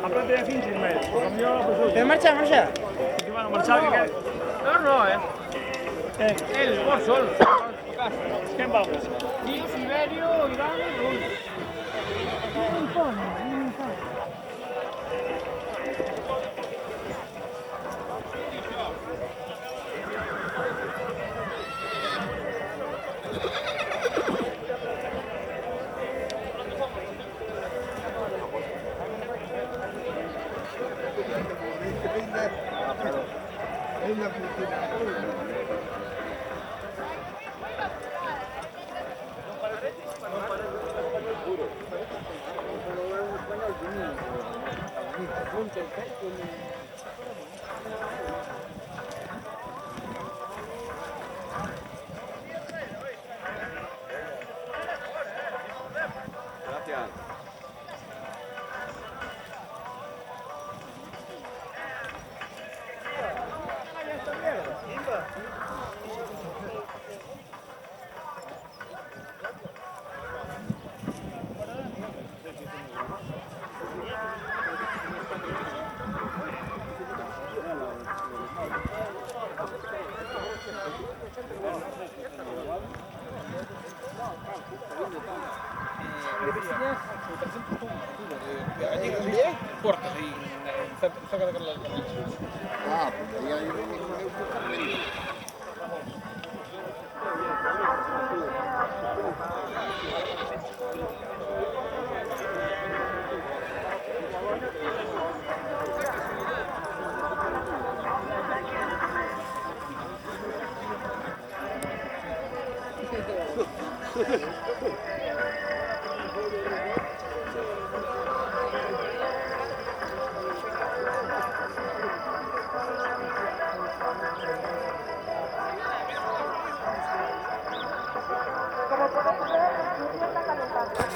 Aprende de 15 metros. Marcha, marcha. Que van a marchar. No, no, Él, vos solo. ¿Quién vamos? Yo, Siberio, Iván y Ruiz. Puertas ahí, cerca de Carlos. Ah, pues ahí hay un...